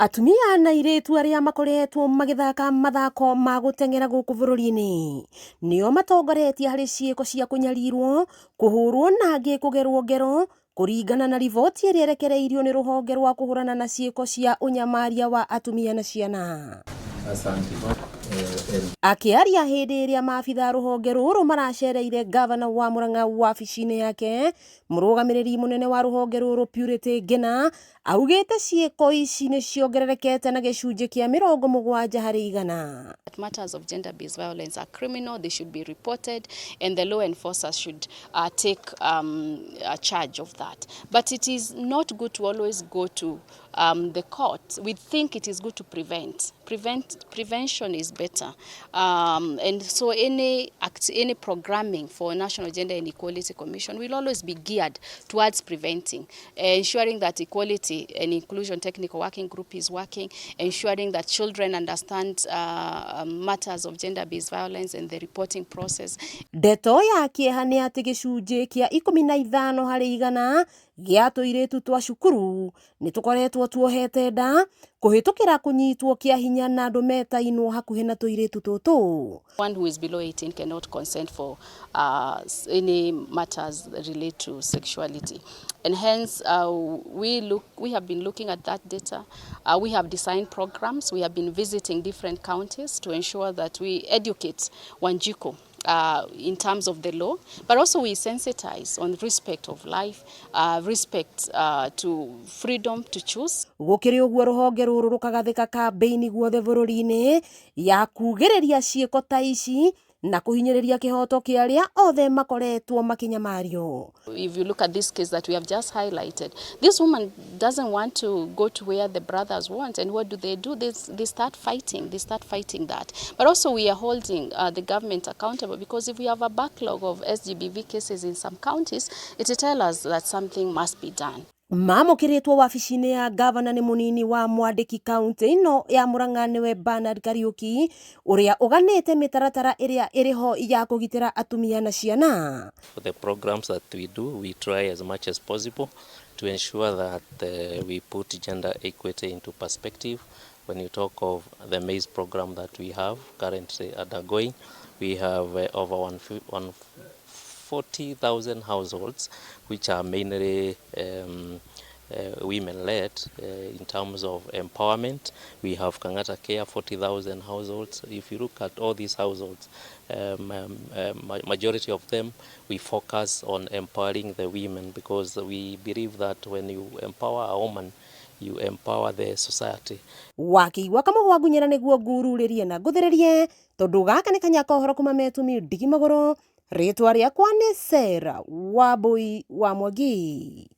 Atumia na airĩtu arĩa makoretwo magĩthaka mathako ma gũteng'era gũkũ bũrũri-inĩ nĩo matongoretie harĩ ciĩko cia kũnyarirwo, kũhũrwo na angĩ kũgerwo ngero, kũringana na riboti ĩrĩa ĩrekereirio nĩ rũhonge rwa kũhũrana na ciĩko cia ũnyamaria wa atumia na ciana. Akĩaria hĩndĩ ĩrĩa maabitha rũhonge rũrũ maracereire gavana wa Murang'a wabici-inĩ yake, mũrũgamĩrĩri mũnene wa rũhonge rũrũ Purity Ngina augĩte ciĩko ici nĩ ciongererekete na gĩcunjĩ kĩa 70%. Matters of gender-based violence are criminal, they should be reported, and the law enforcers should take charge of that. But it is not good to always go to the court. We think it is good to prevent. Prevention is better. And so any programming for National Gender and Equality Commission will always be geared towards preventing, ensuring that Equality and Inclusion Technical Working Group is working, ensuring that children understand matters of gender-based violence and the reporting process. Ndeto ya kĩeha nĩ atĩ gĩcunjĩ kĩa 15% gĩa tũirĩtu twa cukuru nĩ tũkoretwo tuohete nda kũhĩtũkĩra kũnyitwo kĩa hinya na andũ metainwo hakuhĩ na tũirĩtu tũtũ. One who is below 18 cannot consent for any matters related to sexuality. And hence, we have been looking at that data. We have designed programs. We have been visiting different counties to ensure that we educate Wanjiko in terms of the law, but also we sensitize on respect of life, respect to freedom to choose. Gũkĩrĩ ũguo rũhonge rũrũ rũkagathĩka kambĩini guothe bũrũri-inĩ ya kugĩrĩria ciĩko ta ici na kuhinyĩrĩria kĩhoto kĩa arĩa othe makoretwo makinyamario. If you look at this case that we have just highlighted, this woman doesn't want to go to where the brothers want, and what do? They start fighting. They start fighting that. But also we are holding the government accountable, because if we have a backlog of SGBV cases in some counties, it will tell us that something must be done. Mamũkĩrĩtwo wabici-inĩ ya gavana nĩ mũnini wa mwandĩki kaunti ĩno ya Murang'a nĩwe Bernard Kariuki, ũrĩa ũganĩte mĩtaratara ĩrĩa ĩrĩho ya kũgitĩra atumia na ciana. For the programs that we do, we try as much as possible to ensure that we put gender equity into perspective. When you talk of the maize program that we have currently undergoing, we have over 140,000 households, which are mainly women-led in terms of empowerment. We have Kangata Care, 40,000 households. If you look at all these households, majority of them, we focus on empowering the women, because we believe that when you empower a woman, you empower the society. Wakiigua kamũgwa ngunyĩra nĩguo ngururĩrie na ngũthĩrĩrie, tondũ gaka nĩ kanyaka ũhoro kuma metumi ndigi magũrũ. Rĩtwa rĩakwa nĩ Sarah Wambui wa Mwangi.